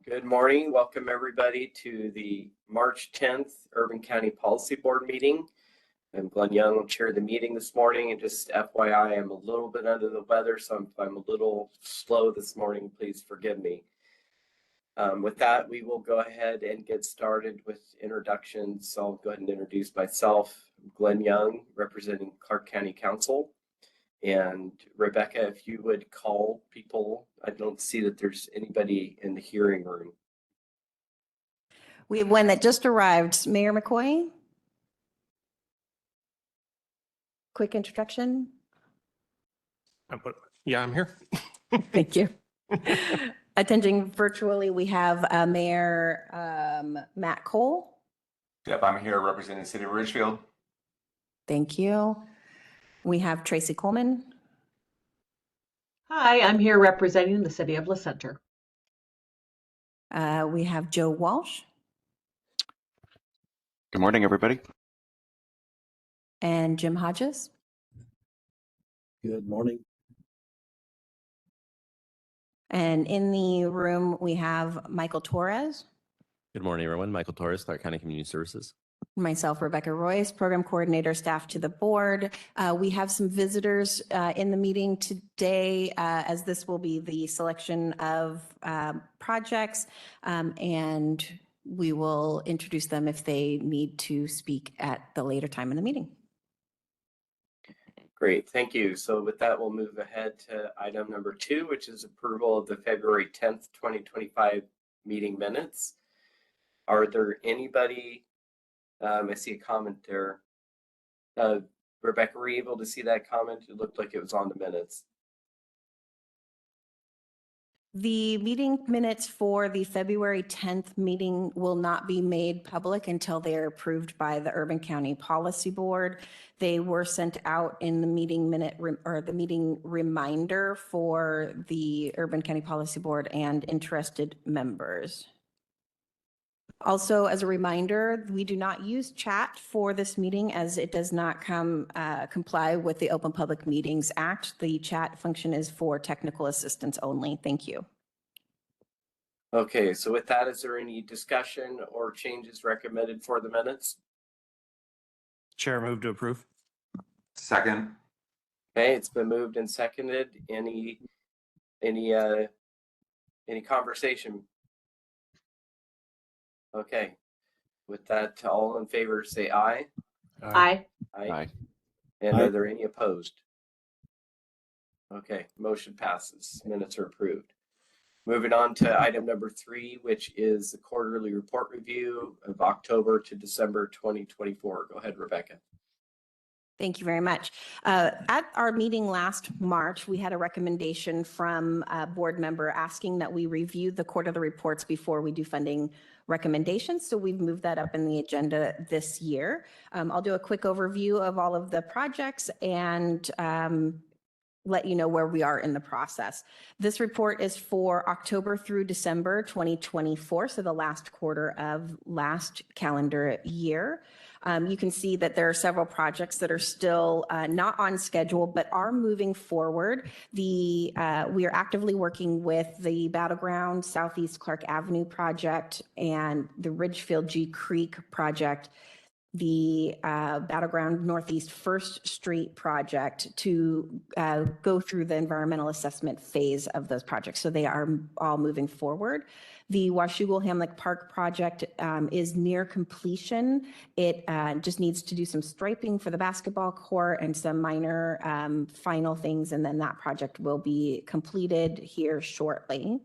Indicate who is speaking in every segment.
Speaker 1: Good morning. Welcome everybody to the March 10th Urban County Policy Board meeting. I'm Glenn Young, I'll chair the meeting this morning, and just FYI, I'm a little bit under the weather, so if I'm a little slow this morning, please forgive me. With that, we will go ahead and get started with introductions. So I'll go ahead and introduce myself. I'm Glenn Young, representing Clark County Council. And Rebecca, if you would call people, I don't see that there's anybody in the hearing room.
Speaker 2: We have one that just arrived. Mayor McCoy. Quick introduction.
Speaker 3: I'm here.
Speaker 2: Thank you. Attending virtually, we have Mayor Matt Cole.
Speaker 4: Yep, I'm here representing the city of Ridgefield.
Speaker 2: Thank you. We have Tracy Coleman.
Speaker 5: Hi, I'm here representing the city of La Center.
Speaker 2: We have Joe Walsh.
Speaker 6: Good morning, everybody.
Speaker 2: And Jim Hodges.
Speaker 7: Good morning.
Speaker 2: And in the room, we have Michael Torres.
Speaker 8: Good morning, everyone. Michael Torres, Clark County Community Services.
Speaker 2: Myself, Rebecca Royce, Program Coordinator, staff to the board. We have some visitors in the meeting today, as this will be the selection of projects, and we will introduce them if they need to speak at the later time in the meeting.
Speaker 1: Great, thank you. So with that, we'll move ahead to item number 2, which is approval of the February 10th, 2025 meeting minutes. Are there anybody? I see a comment there. Rebecca, were you able to see that comment? It looked like it was on the minutes.
Speaker 2: The meeting minutes for the February 10th meeting will not be made public until they are approved by the Urban County Policy Board. They were sent out in the meeting minute or the meeting reminder for the Urban County Policy Board and interested members. Also, as a reminder, we do not use chat for this meeting as it does not comply with the Open Public Meetings Act. The chat function is for technical assistance only. Thank you.
Speaker 1: Okay, so with that, is there any discussion or changes recommended for the minutes?
Speaker 3: Chair, move to approve.
Speaker 4: Second.
Speaker 1: Okay, it's been moved and seconded. Any conversation? Okay, with that, all in favor say aye.
Speaker 5: Aye.
Speaker 6: Aye.
Speaker 1: And
Speaker 7: Aye.
Speaker 1: are there any opposed? Okay, motion passes. Minutes are approved. Moving on to item number 3, which is the quarterly report review of October to December 2024. Go ahead, Rebecca.
Speaker 2: Thank you very much. At our meeting last March, we had a recommendation from a board member asking that we review the quarterly reports before we do funding recommendations. So we've moved that up in the agenda this year. I'll do a quick overview of all of the projects and let you know where we are in the process. This report is for October through December 2024, so the last quarter of last calendar year. You can see that there are several projects that are still not on schedule, but are moving forward. We are actively working with the Battleground Southeast Clark Avenue project and the Ridgefield G Creek project, the Battleground Northeast First Street project to go through the environmental assessment phase of those projects. So they are all moving forward. The Washougal Hamlet Park project is near completion. It just needs to do some striping for the basketball court and some minor final things, and then that project will be completed here shortly.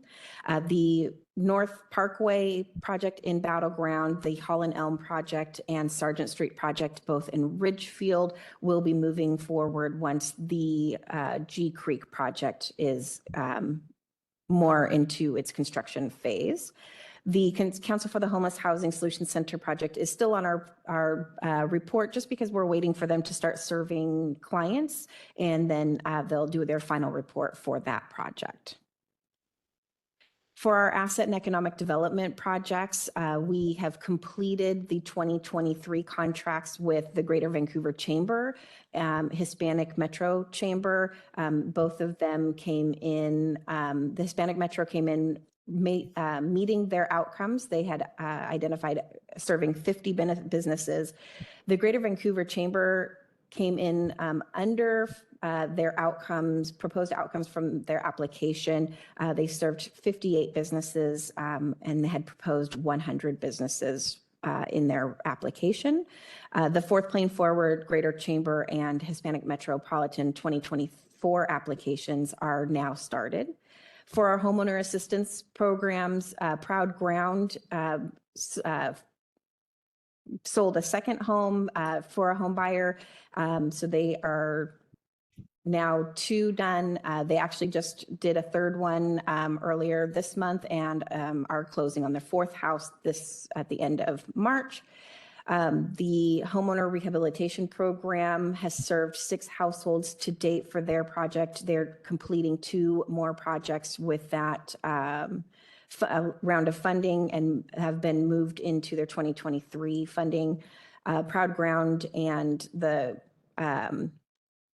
Speaker 2: The North Parkway project in Battleground, the Holland Elm project, and Sargent Street project, both in Ridgefield, will be moving forward once the G Creek project is more into its construction phase. The Council for the Homeless Housing Solutions Center project is still on our report just because we're waiting for them to start serving clients, and then they'll do their final report for that project. For our asset and economic development projects, we have completed the 2023 contracts with the Greater Vancouver Chamber, Hispanic Metro Chamber. Both of them came in, the Hispanic Metro came in meeting their outcomes. They had identified serving 50 businesses. The Greater Vancouver Chamber came in under their outcomes, proposed outcomes from their application. They served 58 businesses and they had proposed 100 businesses in their application. The fourth Playing Forward Greater Chamber and Hispanic Metropolitan 2024 applications are now started. For our homeowner assistance programs, Proud Ground sold a second home for a home buyer. So they are now 2 done. They actually just did a third one earlier this month and are closing on their 4th house at the end of March. The homeowner rehabilitation program has served 6 households to date for their project. They're completing 2 more projects with that round of funding and have been moved into their 2023 funding. Proud Ground and the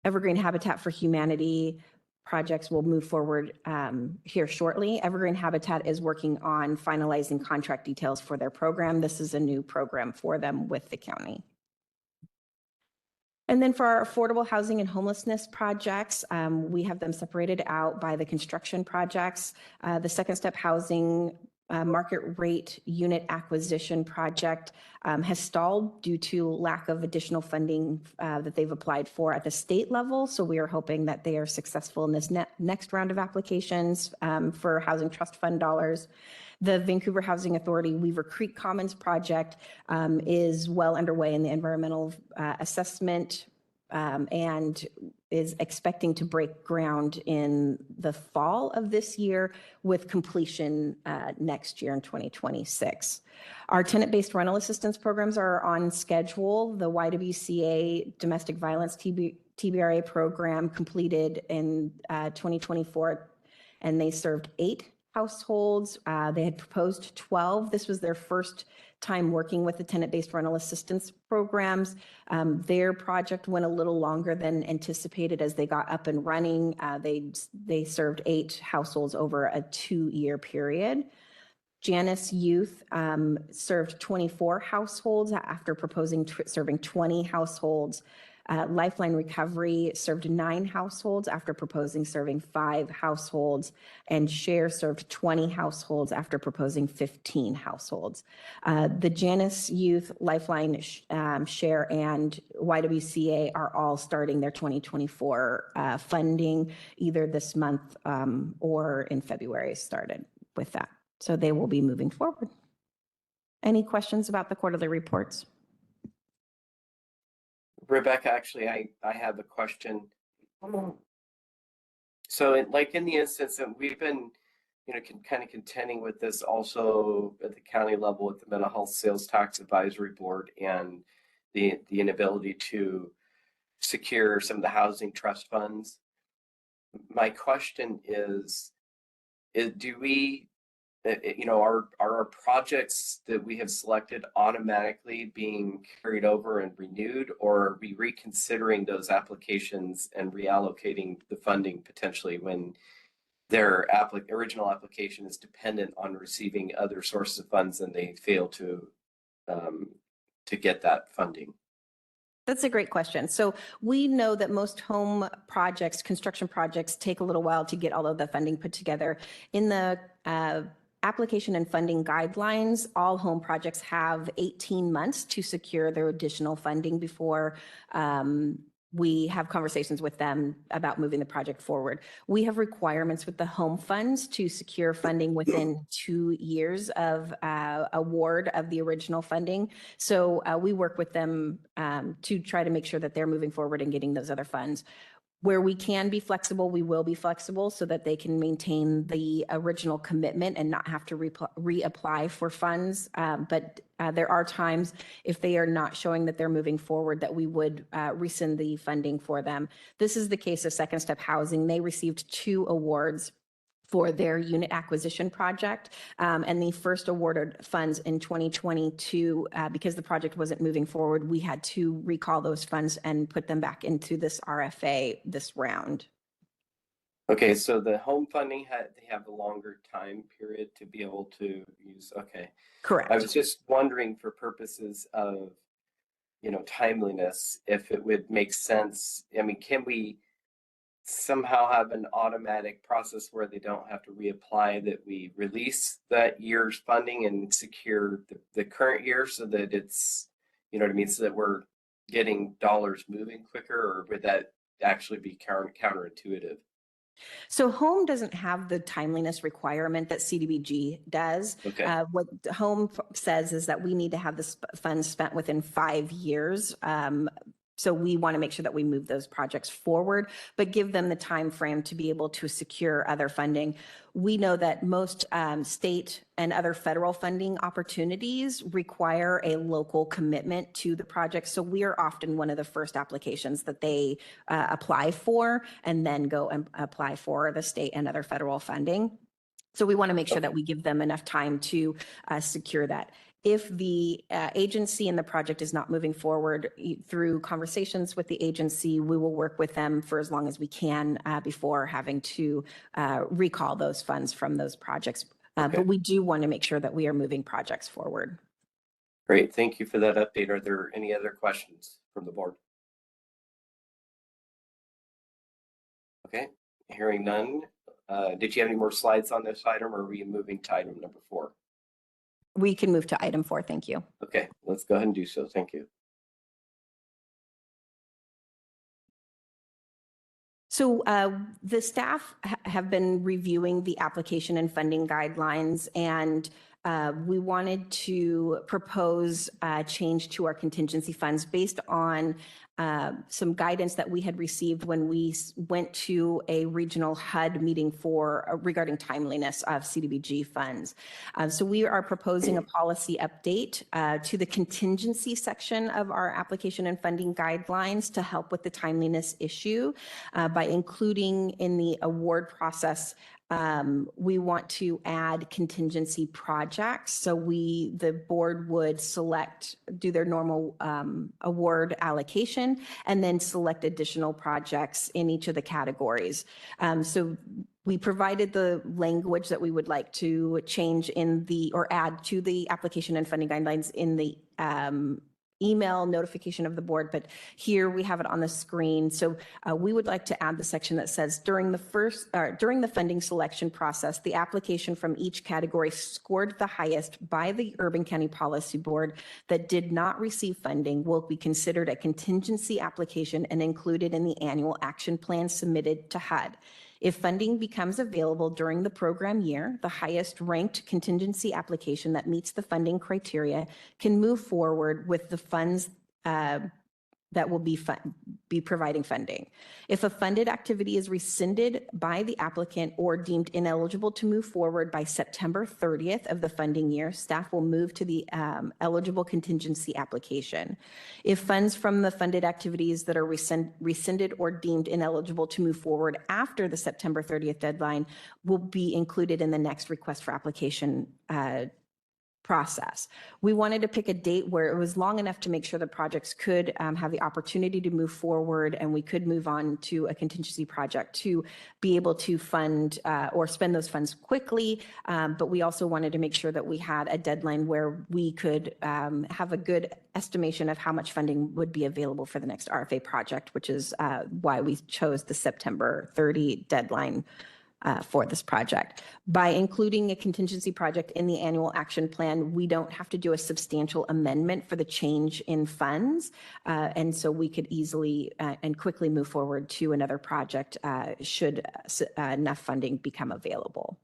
Speaker 2: Evergreen Habitat for Humanity projects will move forward here shortly. Evergreen Habitat is working on finalizing contract details for their program. This is a new program for them with the county. And then for our affordable housing and homelessness projects, we have them separated out by the construction projects. The Second Step Housing market rate unit acquisition project has stalled due to lack of additional funding that they've applied for at the state level. So we are hoping that they are successful in this next round of applications for Housing Trust Fund dollars. The Vancouver Housing Authority Weaver Creek Commons project is well underway in the environmental assessment and is expecting to break ground in the fall of this year with completion next year in 2026. Our tenant-based rental assistance programs are on schedule. The YWCA Domestic Violence TBRA program completed in 2024, and they served 8 households. They had proposed 12. This was their first time working with the tenant-based rental assistance programs. Their project went a little longer than anticipated as they got up and running. They served 8 households over a 2-year period. Janus Youth served 24 households after proposing serving 20 households. Lifeline Recovery served 9 households after proposing serving 5 households, and Share served 20 households after proposing 15 households. The Janus Youth, Lifeline, Share, and YWCA are all starting their 2024 funding either this month or in February started with that. So they will be moving forward. Any questions about the quarterly reports?
Speaker 1: Rebecca, actually, I have a question. So in the instance that we've been, kind of contending with this also at the county level with the Mental Health Sales Tax Advisory Board and the inability to secure some of the housing trust funds. My question is do we, are our projects that we have selected automatically being carried over and renewed, or are we reconsidering those applications and reallocating the funding potentially when their original application is dependent on receiving other sources of funds and they fail to get that funding?
Speaker 2: That's a great question. So we know that most home projects, construction projects, take a little while to get all of the funding put together. In the application and funding guidelines, all home projects have 18 months to secure their additional funding before we have conversations with them about moving the project forward. We have requirements with the home funds to secure funding within 2 years of award of the original funding. So we work with them to try to make sure that they're moving forward and getting those other funds. Where we can be flexible, we will be flexible so that they can maintain the original commitment and not have to reapply for funds. But there are times if they are not showing that they're moving forward that we would rescind the funding for them. This is the case of Second Step Housing. They received 2 awards for their unit acquisition project. And the first awarded funds in 2022, because the project wasn't moving forward, we had to recall those funds and put them back into this RFA this round.
Speaker 1: Okay, so the home funding they have a longer time period to be able to use. Okay. I
Speaker 2: Correct.
Speaker 1: was just wondering for purposes of, timeliness, if it would make sense. I mean, can we somehow have an automatic process where they don't have to reapply, that we release that year's funding and secure the current year so that it's, you know what I mean, so that we're getting dollars moving quicker, or would that actually be counterintuitive?
Speaker 2: So home doesn't have the timeliness requirement that CDBG does.
Speaker 1: Okay.
Speaker 2: What home says is that we need to have the funds spent within 5 years. So we want to make sure that we move those projects forward, but give them the time frame to be able to secure other funding. We know that most state and other federal funding opportunities require a local commitment to the project. So we are often one of the first applications that they apply for, and then go and apply for the state and other federal funding. So we want to make sure that we give them enough time to secure that. If the agency and the project is not moving forward through conversations with the agency, we will work with them for as long as we can before having to recall those funds from those projects.
Speaker 1: Okay.
Speaker 2: But we do want to make sure that we are moving projects forward.
Speaker 1: Great. Thank you for that update. Are there any other questions from the board? Okay, hearing none. Did you have any more slides on this item, or are we moving to item number 4?
Speaker 2: We can move to item 4. Thank you.
Speaker 1: Okay, let's go ahead and do so. Thank you.
Speaker 2: So the staff have been reviewing the application and funding guidelines, and we wanted to propose a change to our contingency funds based on some guidance that we had received when we went to a regional HUD meeting regarding timeliness of CDBG funds. So we are proposing a policy update to the contingency section of our application and funding guidelines to help with the timeliness issue by including in the award process. We want to add contingency projects. So the board would do their normal award allocation, and then select additional projects in each of the categories. So we provided the language that we would like to change or add to the application and funding guidelines in the email notification of the board, but here we have it on the screen. So we would like to add the section that says during the funding selection process, the application from each category scored the highest by the Urban County Policy Board that did not receive funding will be considered a contingency application and included in the annual action plan submitted to HUD. If funding becomes available during the program year, the highest ranked contingency application that meets the funding criteria can move forward with the funds that will be providing funding. If a funded activity is rescinded by the applicant or deemed ineligible to move forward by September 30th of the funding year, staff will move to the eligible contingency application. If funds from the funded activities that are rescinded or deemed ineligible to move forward after the September 30th deadline will be included in the next request for application process. We wanted to pick a date where it was long enough to make sure the projects could have the opportunity to move forward, and we could move on to a contingency project to be able to fund or spend those funds quickly. But we also wanted to make sure that we had a deadline where we could have a good estimation of how much funding would be available for the next RFA project, which is why we chose the September 30 deadline for this project. By including a contingency project in the annual action plan, we don't have to do a substantial amendment for the change in funds. And so we could easily and quickly move forward to another project should enough funding become available.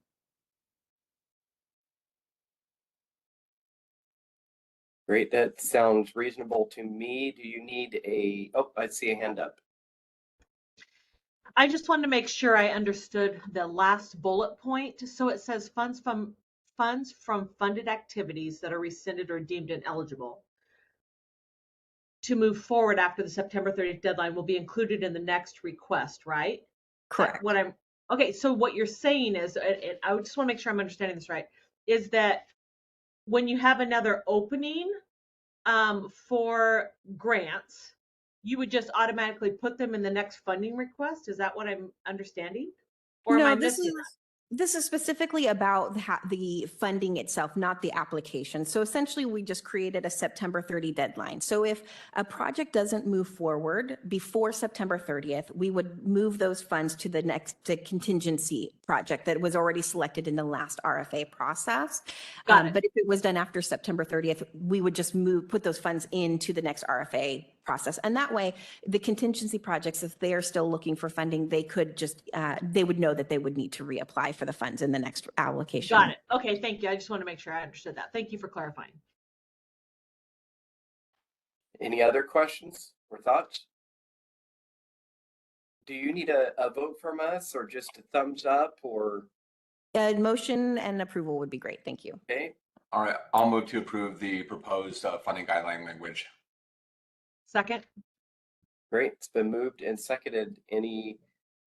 Speaker 1: Great, that sounds reasonable to me. Do you need I see a hand up.
Speaker 5: I just wanted to make sure I understood the last bullet point. So it says funds from funded activities that are rescinded or deemed ineligible to move forward after the September 30th deadline will be included in the next request, right?
Speaker 2: Correct.
Speaker 5: Okay, so what you're saying is, and I just want to make sure I'm understanding this right, is that when you have another opening for grants, you would just automatically put them in the next funding request? Is that what I'm understanding? Or am
Speaker 2: No,
Speaker 5: I
Speaker 2: this
Speaker 5: missing
Speaker 2: is
Speaker 5: that?
Speaker 2: this is specifically about the funding itself, not the application. So essentially, we just created a September 30 deadline. So if a project doesn't move forward before September 30th, we would move those funds to the next contingency project that was already selected in the last RFA process.
Speaker 5: Got it.
Speaker 2: But if it was done after September 30th, we would just put those funds into the next RFA process. And that way, the contingency projects, if they are still looking for funding, they could just, they would know that they would need to reapply for the funds in the next allocation.
Speaker 5: Got it. Okay, thank you. I just want to make sure I understood that. Thank you for clarifying.
Speaker 1: Any other questions or thoughts? Do you need a vote from us or just a thumbs up or,
Speaker 2: Motion and approval would be great. Thank you.
Speaker 1: okay?
Speaker 4: All right, I'll move to approve the proposed funding guideline language.
Speaker 5: Second?
Speaker 1: Great, it's been moved and seconded. Any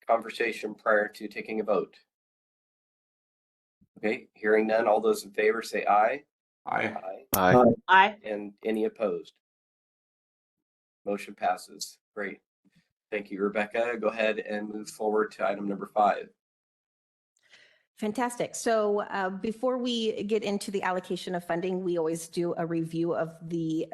Speaker 1: conversation prior to taking a vote? Okay, hearing none, all those in favor say aye.
Speaker 4: Aye.
Speaker 8: Aye.
Speaker 5: Aye.
Speaker 1: And any opposed? Motion passes. Great. Thank you, Rebecca. Go ahead and move forward to item number 5.
Speaker 2: Fantastic. So before we get into the allocation of funding, we always do a review of the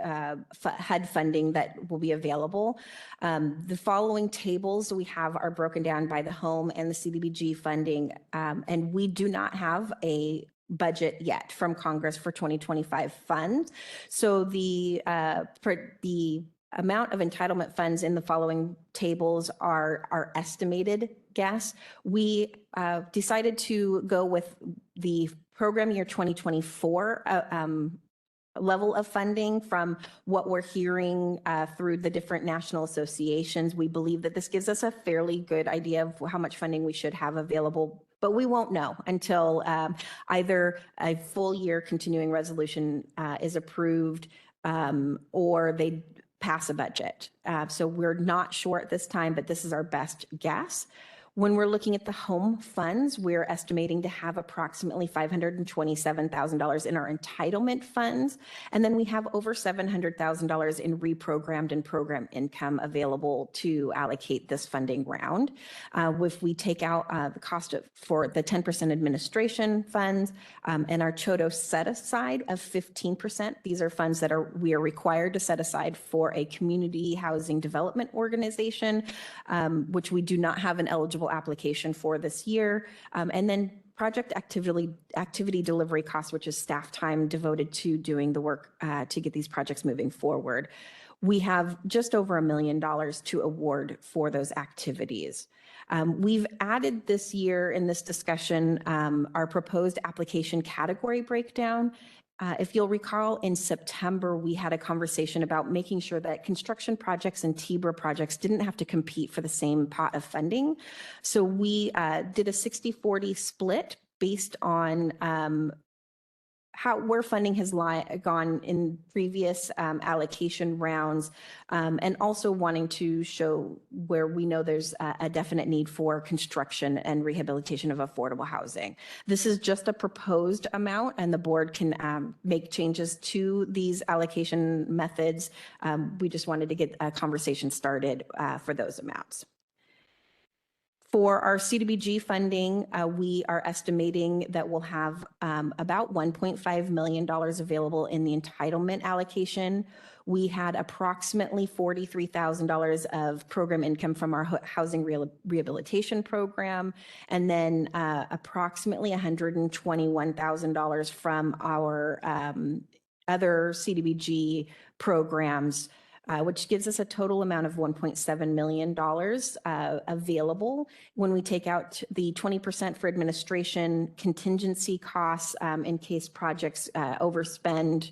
Speaker 2: HUD funding that will be available. The following tables we have are broken down by the home and the CDBG funding, and we do not have a budget yet from Congress for 2025 funds. So the amount of entitlement funds in the following tables are our estimated guess. We decided to go with the program year 2024 level of funding from what we're hearing through the different national associations. We believe that this gives us a fairly good idea of how much funding we should have available, but we won't know until either a full year continuing resolution is approved or they pass a budget. So we're not sure at this time, but this is our best guess. When we're looking at the home funds, we're estimating to have approximately $527,000 in our entitlement funds. And then we have over $700,000 in reprogrammed and program income available to allocate this funding round. If we take out the cost for the 10% administration funds and our CHOTO set aside of 15%, these are funds that we are required to set aside for a community housing development organization, which we do not have an eligible application for this year. And then project activity delivery costs, which is staff time devoted to doing the work to get these projects moving forward. We have just over $1 million to award for those activities. We've added this year in this discussion our proposed application category breakdown. If you'll recall, in September, we had a conversation about making sure that construction projects and TBRA projects didn't have to compete for the same pot of funding. So we did a 60-40 split based on where funding has gone in previous allocation rounds, and also wanting to show where we know there's a definite need for construction and rehabilitation of affordable housing. This is just a proposed amount, and the board can make changes to these allocation methods. We just wanted to get a conversation started for those amounts. For our CDBG funding, we are estimating that we'll have about $1.5 million available in the entitlement allocation. We had approximately $43,000 of program income from our housing rehabilitation program, and then approximately $121,000 from our other CDBG programs, which gives us a total amount of $1.7 million available. When we take out the 20% for administration, contingency costs in case projects overspend,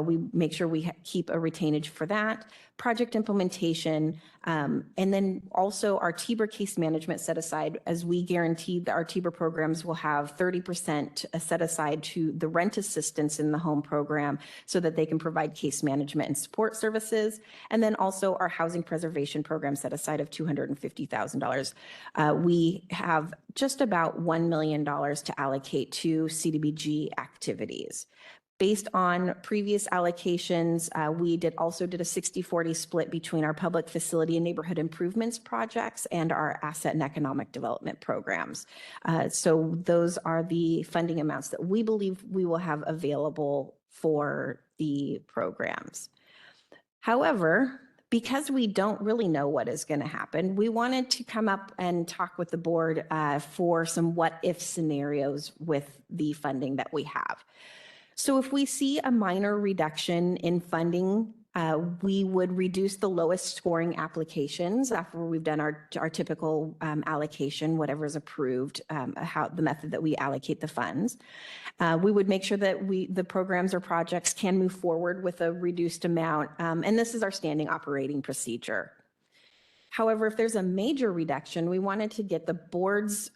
Speaker 2: we make sure we keep a retainage for that. Project implementation, and then also our TBRA case management set aside, as we guarantee that our TBRA programs will have 30% set aside to the rent assistance in the home program so that they can provide case management and support services. And then also our housing preservation program set aside of $250,000. We have just about $1 million to allocate to CDBG activities. Based on previous allocations, we also did a 60-40 split between our public facility and neighborhood improvements projects and our asset and economic development programs. So those are the funding amounts that we believe we will have available for the programs. However, because we don't really know what is going to happen, we wanted to come up and talk with the board for some what-if scenarios with the funding that we have. So if we see a minor reduction in funding, we would reduce the lowest scoring applications after we've done our typical allocation, whatever is approved, the method that we allocate the funds. We would make sure that the programs or projects can move forward with a reduced amount, and this is our standing operating procedure. However, if there's a major reduction, we wanted to get the board's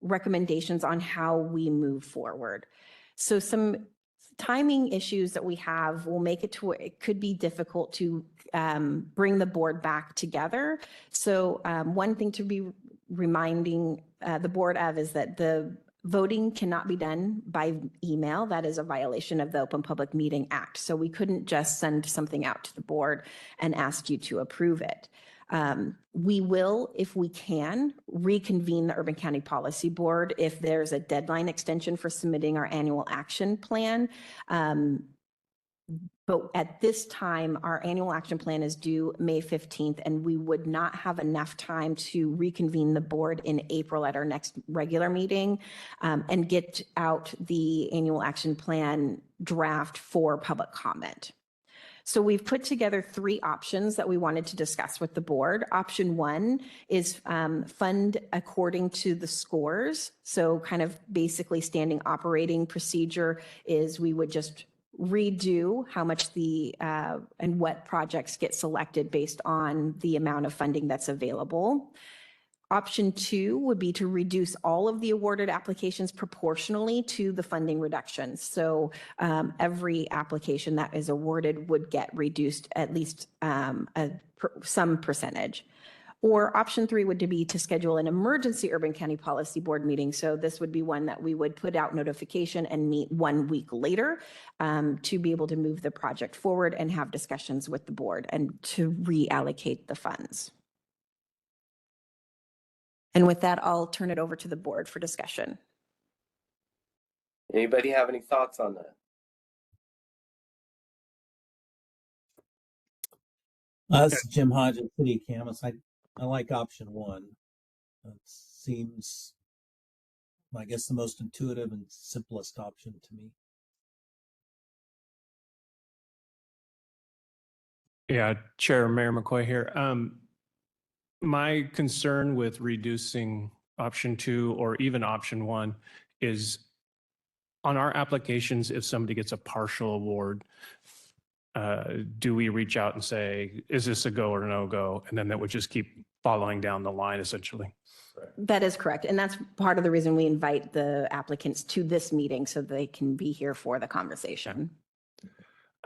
Speaker 2: recommendations on how we move forward. So some timing issues that we have will make it to where it could be difficult to bring the board back together. So one thing to be reminding the board of is that the voting cannot be done by email. That is a violation of the Open Public Meeting Act. So we couldn't just send something out to the board and ask you to approve it. We will, if we can, reconvene the Urban County Policy Board if there's a deadline extension for submitting our annual action plan. But at this time, our annual action plan is due May 15th, and we would not have enough time to reconvene the board in April at our next regular meeting and get out the annual action plan draft for public comment. So we've put together 3 options that we wanted to discuss with the board. Option 1 is fund according to the scores. So kind of basically standing operating procedure is we would just redo how much and what projects get selected based on the amount of funding that's available. Option 2 would be to reduce all of the awarded applications proportionally to the funding reductions. So every application that is awarded would get reduced at least some percentage. Or option 3 would be to schedule an emergency Urban County Policy Board meeting. So this would be one that we would put out notification and meet 1 week later to be able to move the project forward and have discussions with the board and to reallocate the funds. And with that, I'll turn it over to the board for discussion.
Speaker 1: Anybody have any thoughts on that?
Speaker 7: This is Jim Hodges, City of Camas. I like option 1. It seems, I guess, the most intuitive and simplest option to me.
Speaker 3: Yeah, Chair Mayor McCoy here. My concern with reducing option 2 or even option 1 is on our applications, if somebody gets a partial award, do we reach out and say, is this a go or no go? And then that would just keep following down the line essentially.
Speaker 2: That is correct. And that's part of the reason we invite the applicants to this meeting so they can be here for the conversation.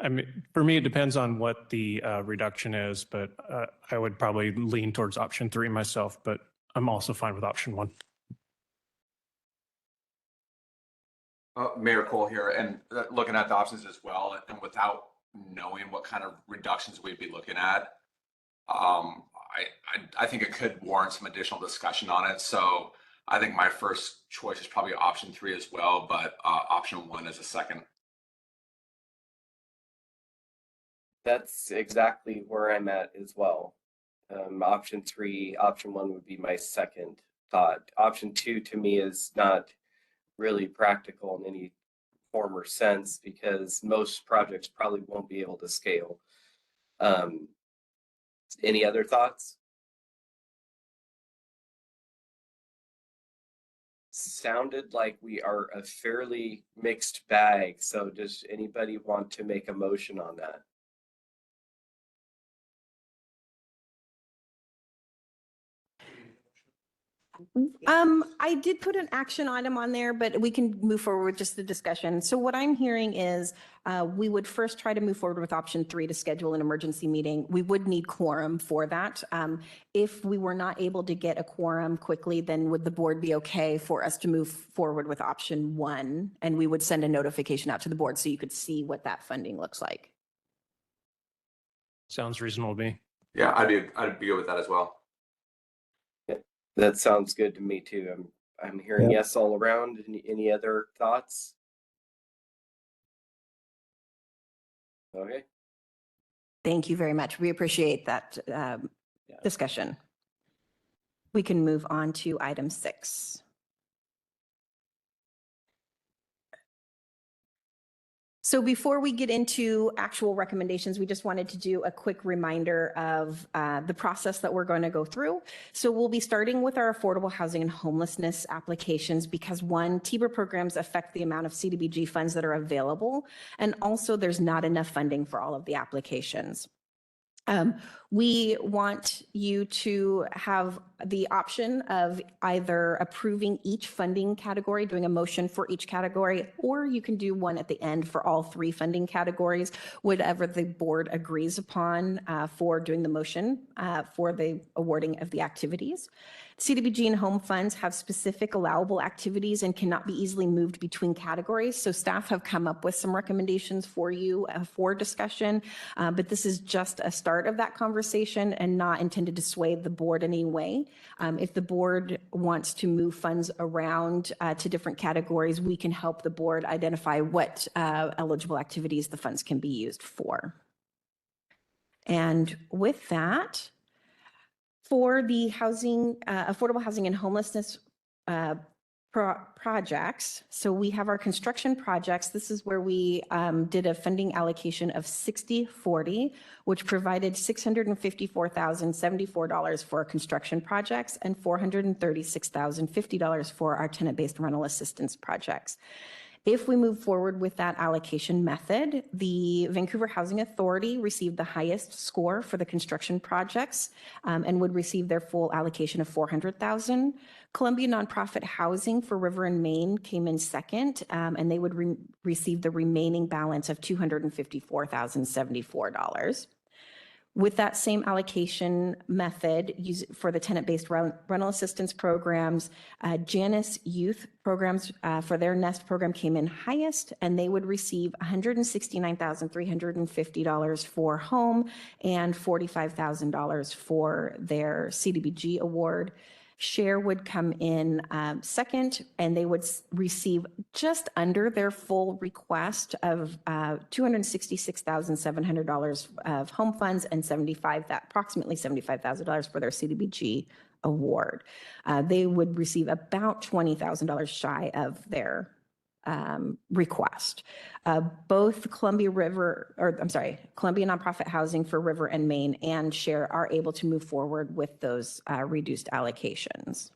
Speaker 3: I mean, for me, it depends on what the reduction is, but I would probably lean towards option 3 myself, but I'm also fine with option 1.
Speaker 4: Mayor Cole here, and looking at the options as well, and without knowing what kind of reductions we'd be looking at, I think it could warrant some additional discussion on it. So I think my first choice is probably option 3 as well, but option 1 is a second.
Speaker 1: That's exactly where I'm at as well. Option 3, option 1 would be my second thought. Option 2 to me is not really practical in any form or sense because most projects probably won't be able to scale. Any other thoughts? Sounded like we are a fairly mixed bag. So does anybody want to make a motion on that?
Speaker 2: I did put an action item on there, but we can move forward with just the discussion. So what I'm hearing is we would first try to move forward with option 3 to schedule an emergency meeting. We would need quorum for that. If we were not able to get a quorum quickly, then would the board be okay for us to move forward with option 1? And we would send a notification out to the board so you could see what that funding looks like.
Speaker 3: Sounds reasonable to me.
Speaker 4: Yeah, I'd be good with that as well.
Speaker 1: That sounds good to me too. I'm hearing yes all around. Any other thoughts? Okay.
Speaker 2: Thank you very much. We appreciate that discussion. We can move on to item 6. So before we get into actual recommendations, we just wanted to do a quick reminder of the process that we're going to go through. So we'll be starting with our affordable housing and homelessness applications because one, TBRA programs affect the amount of CDBG funds that are available. And also there's not enough funding for all of the applications. We want you to have the option of either approving each funding category, doing a motion for each category, or you can do one at the end for all 3 funding categories, whatever the board agrees upon for doing the motion for the awarding of the activities. CDBG and home funds have specific allowable activities and cannot be easily moved between categories. So staff have come up with some recommendations for you for discussion, but this is just a start of that conversation and not intended to sway the board in any way. If the board wants to move funds around to different categories, we can help the board identify what eligible activities the funds can be used for. And with that, for the housing, affordable housing and homelessness projects, so we have our construction projects. This is where we did a funding allocation of 60/40, which provided $654,074 for our construction projects and $436,050 for our tenant-based rental assistance projects. If we move forward with that allocation method, the Vancouver Housing Authority received the highest score for the construction projects and would receive their full allocation of $400,000. Columbia Nonprofit Housing for River and Main came in second, and they would receive the remaining balance of $254,074. With that same allocation method for the tenant-based rental assistance programs, Janus Youth Programs for their NEST program came in highest, and they would receive $169,350 for home and $45,000 for their CDBG award. Share would come in second, and they would receive just under their full request of $266,700 of home funds and approximately $75,000 for their CDBG award. They would receive about $20,000 shy of their request. Both Columbia Nonprofit Housing for River and Main and Share are able to move forward with those reduced allocations.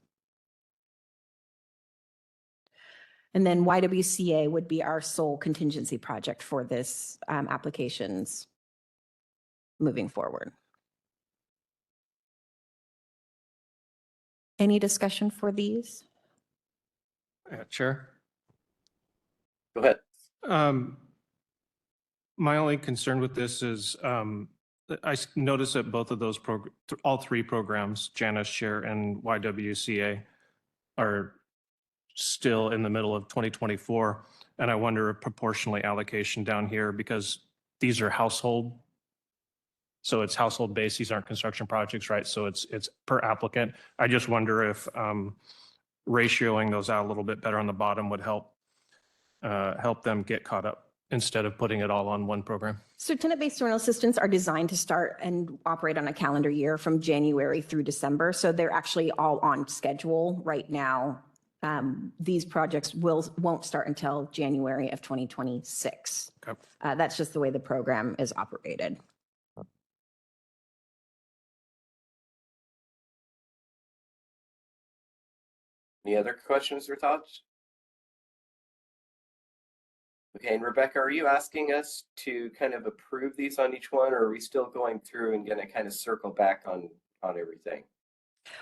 Speaker 2: And then YWCA would be our sole contingency project for this applications moving forward. Any discussion for these?
Speaker 3: Chair.
Speaker 1: Go ahead.
Speaker 3: My only concern with this is I noticed that both of those all 3 programs, Janus, Share, and YWCA, are still in the middle of 2024. And I wonder if proportionally allocation down here, because these are household. So it's household based. These aren't construction projects, right? So it's per applicant. I just wonder if ratioing those out a little bit better on the bottom would help them get caught up instead of putting it all on one program.
Speaker 2: So tenant-based rental assistance are designed to start and operate on a calendar year from January through December. So they're actually all on schedule right now. These projects won't start until January of 2026.
Speaker 3: Okay.
Speaker 2: That's just the way the program is operated.
Speaker 1: Any other questions or thoughts? Okay, and Rebecca, are you asking us to kind of approve these on each one, or are we still going through and going to kind of circle back on everything?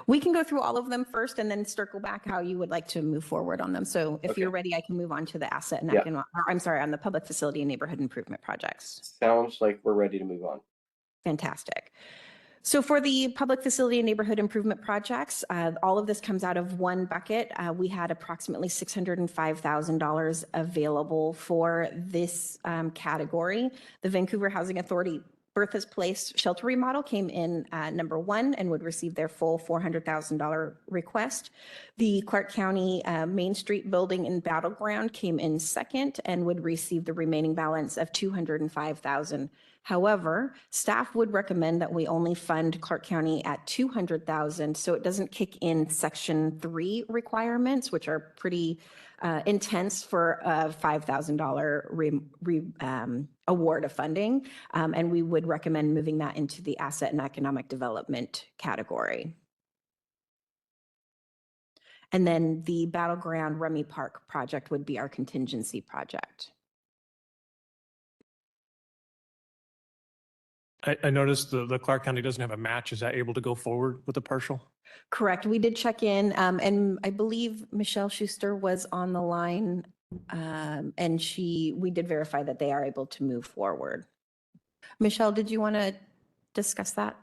Speaker 2: We can go through all of them first and then circle back how you would like to move forward on them. So if
Speaker 1: Okay.
Speaker 2: you're ready, I can move on to the asset and,
Speaker 1: Yeah.
Speaker 2: I'm sorry, on the public facility and neighborhood improvement projects.
Speaker 1: Sounds like we're ready to move on.
Speaker 2: Fantastic. So for the public facility and neighborhood improvement projects, all of this comes out of one bucket. We had approximately $605,000 available for this category. The Vancouver Housing Authority Bertha's Place shelter remodel came in number one and would receive their full $400,000 request. The Clark County Main Street Building in Battleground came in second and would receive the remaining balance of $205,000. However, staff would recommend that we only fund Clark County at $200,000, so it doesn't kick in Section 3 requirements, which are pretty intense for a $5,000 award of funding, and we would recommend moving that into the asset and economic development category. And then the Battleground Rummy Park project would be our contingency project.
Speaker 3: I noticed the Clark County doesn't have a match. Is that able to go forward with the partial?
Speaker 2: Correct. We did check in, and I believe Michelle Schuster was on the line, and we did verify that they are able to move forward. Michelle, did you want to discuss that?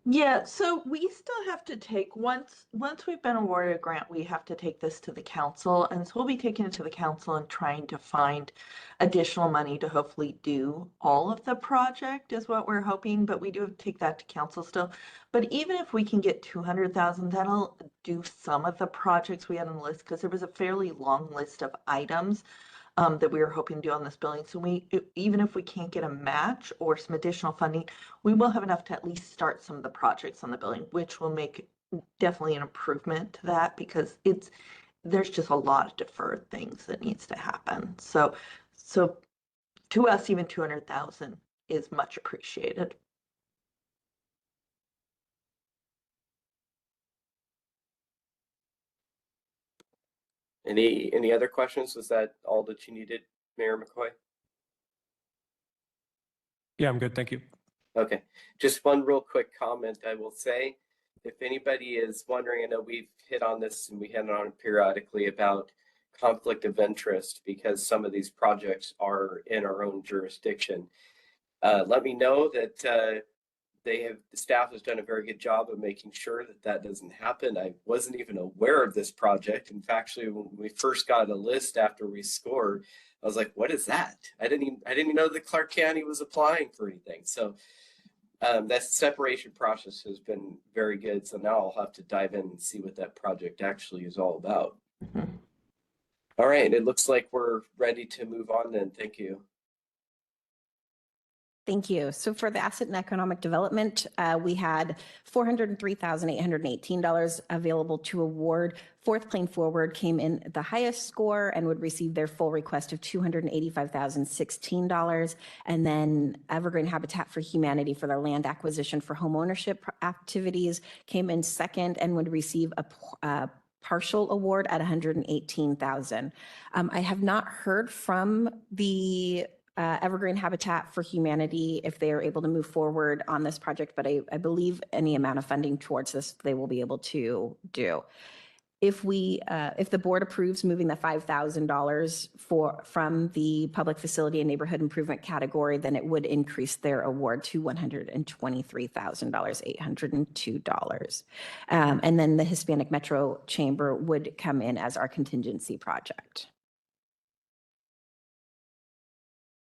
Speaker 6: Yeah, so we still have to take, once we've been awarded a grant, we have to take this to the council. And so we'll be taking it to the council and trying to find additional money to hopefully do all of the project is what we're hoping, but we do have to take that to council still. But even if we can get 200,000, that'll do some of the projects we had on the list, because there was a fairly long list of items that we were hoping to do on this building. So even if we can't get a match or some additional funding, we will have enough to at least start some of the projects on the building, which will make definitely an improvement to that, because there's just a lot of deferred things that needs to happen. So to us, even 200,000 is much appreciated.
Speaker 1: Any other questions? Was that all that you needed, Mayor McCoy?
Speaker 3: Yeah, I'm good. Thank you.
Speaker 1: Okay, just one real quick comment I will say. If anybody is wondering, I know we've hit on this and we hit on it periodically about conflict of interest because some of these projects are in our own jurisdiction. Let me know that the staff has done a very good job of making sure that that doesn't happen. I wasn't even aware of this project. In fact, actually, when we first got a list after we scored, I was like, what is that? I didn't even know that Clark County was applying for anything. So that separation process has been very good. So now I'll have to dive in and see what that project actually is all about.
Speaker 6: Mm-hmm.
Speaker 1: All right, it looks like we're ready to move on then. Thank you.
Speaker 2: Thank you. So for the asset and economic development, we had $403,818 available to award. Fourth Plane Forward came in the highest score and would receive their full request of $285,016. And then Evergreen Habitat for Humanity for their land acquisition for homeownership activities came in second and would receive a partial award at $118,000. I have not heard from the Evergreen Habitat for Humanity if they are able to move forward on this project, but I believe any amount of funding towards this they will be able to do. If the board approves moving the $5,000 from the public facility and neighborhood improvement category, then it would increase their award to $123,802. And then the Hispanic Metro Chamber would come in as our contingency project.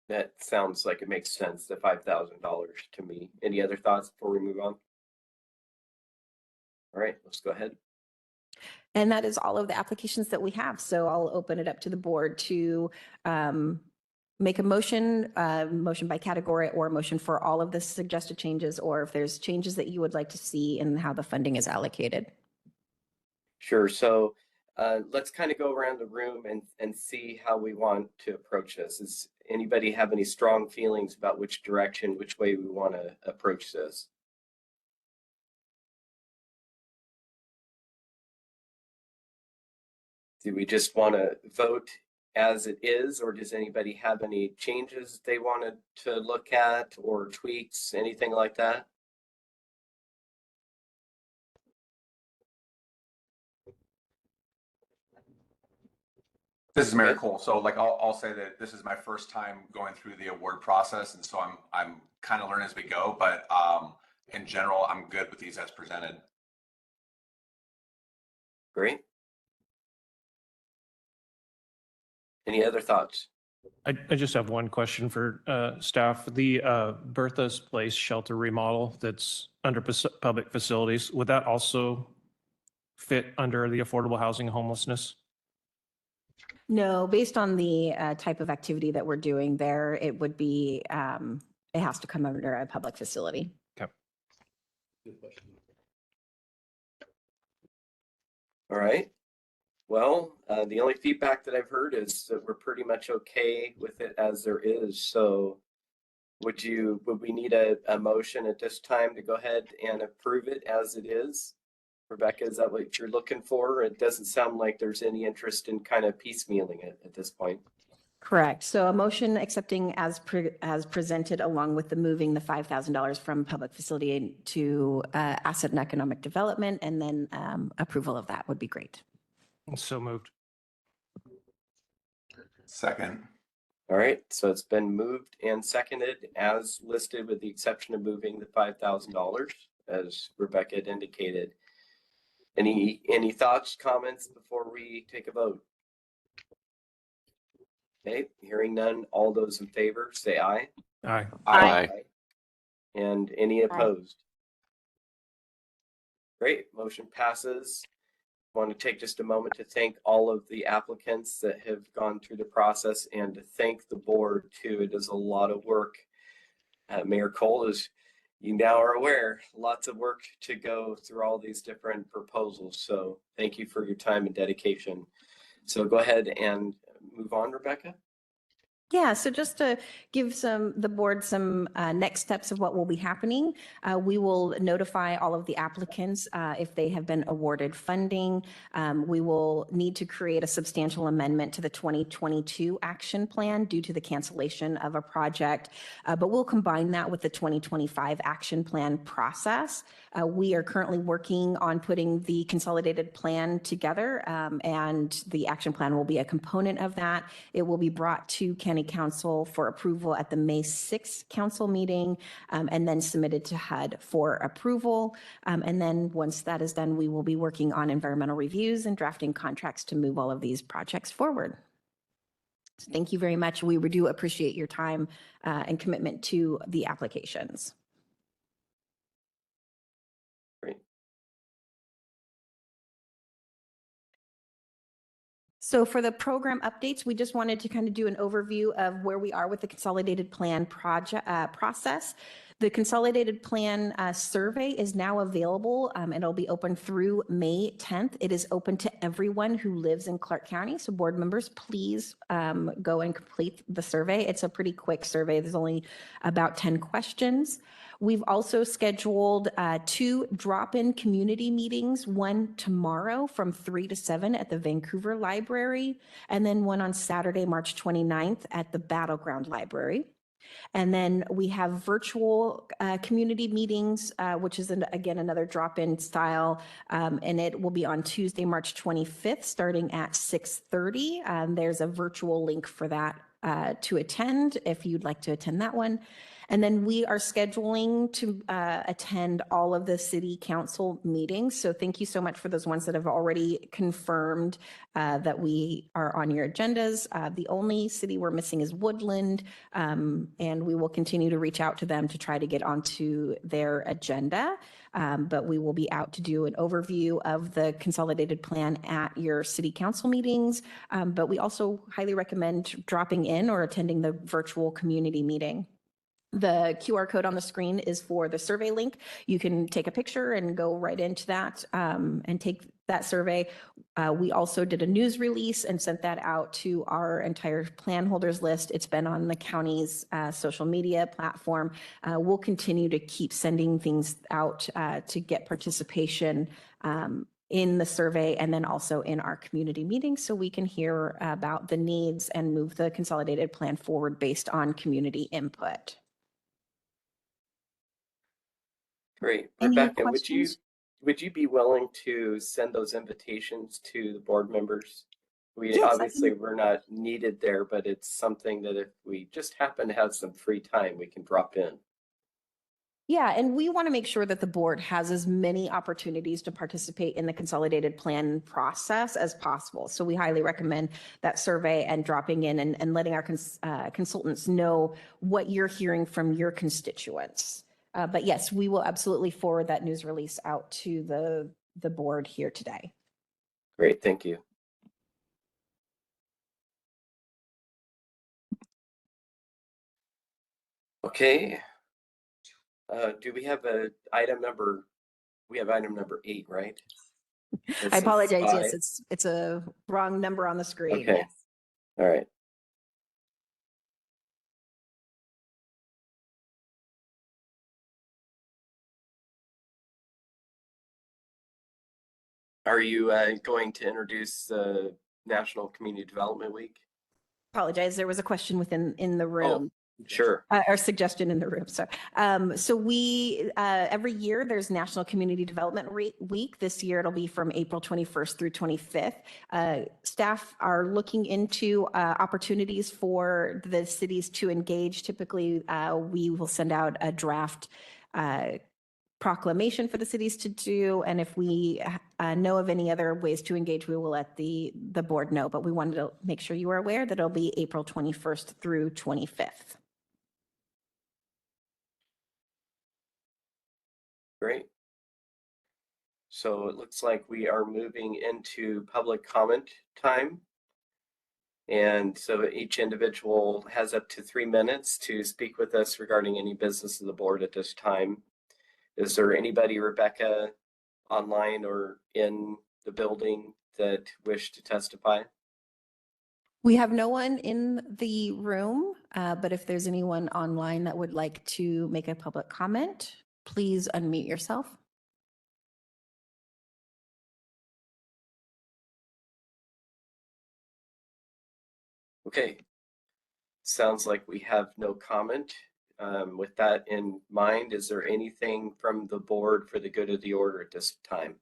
Speaker 1: That sounds like it makes sense, the $5,000 to me. Any other thoughts before we move on? All right, let's go ahead.
Speaker 2: And that is all of the applications that we have. So I'll open it up to the board to make a motion by category or a motion for all of the suggested changes, or if there's changes that you would like to see in how the funding is allocated.
Speaker 1: Sure. So let's kind of go around the room and see how we want to approach this. Does anybody have any strong feelings about which direction, which way we want to approach this? Do we just want to vote as it is, or does anybody have any changes they wanted to look at or tweaks, anything like that?
Speaker 4: This is Mayor
Speaker 1: Okay.
Speaker 4: Cole. So like I'll say that this is my first time going through the award process, and so I'm kind of learning as we go. But in general, I'm good with these as presented.
Speaker 1: Great. Any other thoughts?
Speaker 3: I just have one question for staff. The Bertha's Place shelter remodel that's under public facilities, would that also fit under the affordable housing and homelessness?
Speaker 2: No, based on the type of activity that we're doing there, it would be, it has to come under a public facility.
Speaker 1: All right. Well, the only feedback that I've heard is that we're pretty much okay with it as there is. So would we need a motion at this time to go ahead and approve it as it is? Rebecca, is that what you're looking for? It doesn't sound like there's any interest in kind of piecemealing it at this point.
Speaker 2: Correct. So a motion accepting as presented, along with the moving the $5,000 from public facility to asset and economic development, and then approval of that would be great.
Speaker 3: So moved.
Speaker 4: Second.
Speaker 1: All right, so it's been moved and seconded as listed with the exception of moving the $5,000 as Rebecca had indicated. Any thoughts, comments before we take a vote? Okay, hearing none, all those in favor say aye.
Speaker 3: Aye.
Speaker 8: Aye.
Speaker 1: And any opposed? Great, motion passes. Want to take just a moment to thank all of the applicants that have gone through the process and to thank the board too. It is a lot of work. Mayor Cole, as you now are aware, lots of work to go through all these different proposals. So thank you for your time and dedication. So go ahead and move on, Rebecca.
Speaker 2: Yeah, so just to give the board some next steps of what will be happening, we will notify all of the applicants if they have been awarded funding. We will need to create a substantial amendment to the 2022 action plan due to the cancellation of a project, but we'll combine that with the 2025 action plan process. We are currently working on putting the consolidated plan together, and the action plan will be a component of that. It will be brought to County Council for approval at the May 6th council meeting, and then submitted to HUD for approval. And then once that is done, we will be working on environmental reviews and drafting contracts to move all of these projects forward. So thank you very much. We do appreciate your time and commitment to the applications.
Speaker 1: Great.
Speaker 2: So for the program updates, we just wanted to kind of do an overview of where we are with the consolidated plan process. The consolidated plan survey is now available. It'll be open through May 10th. It is open to everyone who lives in Clark County. So board members, please go and complete the survey. It's a pretty quick survey. There's only about 10 questions. We've also scheduled 2 drop-in community meetings, one tomorrow from 3 to 7 at the Vancouver Library, and then one on Saturday, March 29th at the Battleground Library. And then we have virtual community meetings, which is, again, another drop-in style, and it will be on Tuesday, March 25th, starting at 6:30. There's a virtual link for that to attend if you'd like to attend that one. And then we are scheduling to attend all of the city council meetings. So thank you so much for those ones that have already confirmed that we are on your agendas. The only city we're missing is Woodland, and we will continue to reach out to them to try to get onto their agenda. But we will be out to do an overview of the consolidated plan at your city council meetings. But we also highly recommend dropping in or attending the virtual community meeting. The QR code on the screen is for the survey link. You can take a picture and go right into that and take that survey. We also did a news release and sent that out to our entire plan holders list. It's been on the county's social media platform. We'll continue to keep sending things out to get participation in the survey and then also in our community meetings so we can hear about the needs and move the consolidated plan forward based on community input.
Speaker 1: Great.
Speaker 2: Any
Speaker 1: Rebecca,
Speaker 2: questions?
Speaker 1: would you be willing to send those invitations to the board members We
Speaker 2: Yes, I
Speaker 1: obviously we're not needed there, but it's something that if we just happen to have some free time, we can drop in.
Speaker 2: Yeah, and we want to make sure that the board has as many opportunities to participate in the consolidated plan process as possible. So we highly recommend that survey and dropping in and letting our consultants know what you're hearing from your constituents. But yes, we will absolutely forward that news release out to the board here today.
Speaker 1: Great, thank you. Okay. Do we have we have item number 8, right?
Speaker 2: I apologize.
Speaker 1: Five.
Speaker 2: Yes, it's a wrong number on the screen.
Speaker 1: Okay.
Speaker 2: Yes.
Speaker 1: All right. Are you going to introduce the National Community Development Week?
Speaker 2: Apologize. There was a question in the room.
Speaker 1: Sure.
Speaker 2: Or suggestion in the room. So we, every year there's National Community Development Week. This year it'll be from April 21st through 25th. Staff are looking into opportunities for the cities to engage. Typically, we will send out a draft proclamation for the cities to do. And if we know of any other ways to engage, we will let the board know. But we wanted to make sure you are aware that it'll be April 21st through 25th.
Speaker 1: Great. So it looks like we are moving into public comment time. And so each individual has up to 3 minutes to speak with us regarding any business of the board at this time. Is there anybody, Rebecca, online or in the building that wish to testify?
Speaker 2: We have no one in the room, but if there's anyone online that would like to make a public comment, please unmute yourself.
Speaker 1: Okay. Sounds like we have no comment. With that in mind, is there anything from the board for the good of the order at this time?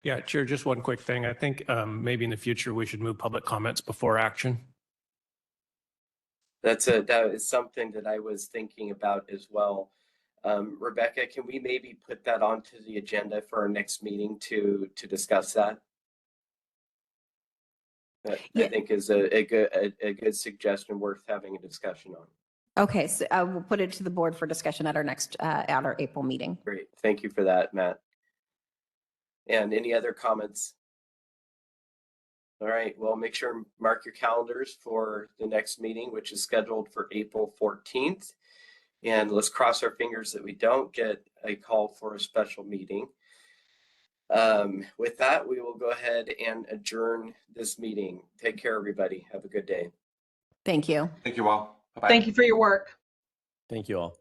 Speaker 3: Yeah, Chair, just one quick thing. I think maybe in the future we should move public comments before action.
Speaker 1: That is something that I was thinking about as well. Rebecca, can we maybe put that onto the agenda for our next meeting to discuss that? That
Speaker 2: Yeah.
Speaker 1: I think is a good suggestion worth having a discussion on.
Speaker 2: Okay, so I will put it to the board for discussion at our next, at our April meeting.
Speaker 1: Great, thank you for that, Matt. And any other comments? All right, well, make sure and mark your calendars for the next meeting, which is scheduled for April 14th. And let's cross our fingers that we don't get a call for a special meeting. With that, we will go ahead and adjourn this meeting. Take care, everybody. Have a good day.
Speaker 2: Thank you.
Speaker 4: Thank you all. Bye-bye.
Speaker 5: Thank you for your work.
Speaker 8: Thank you all.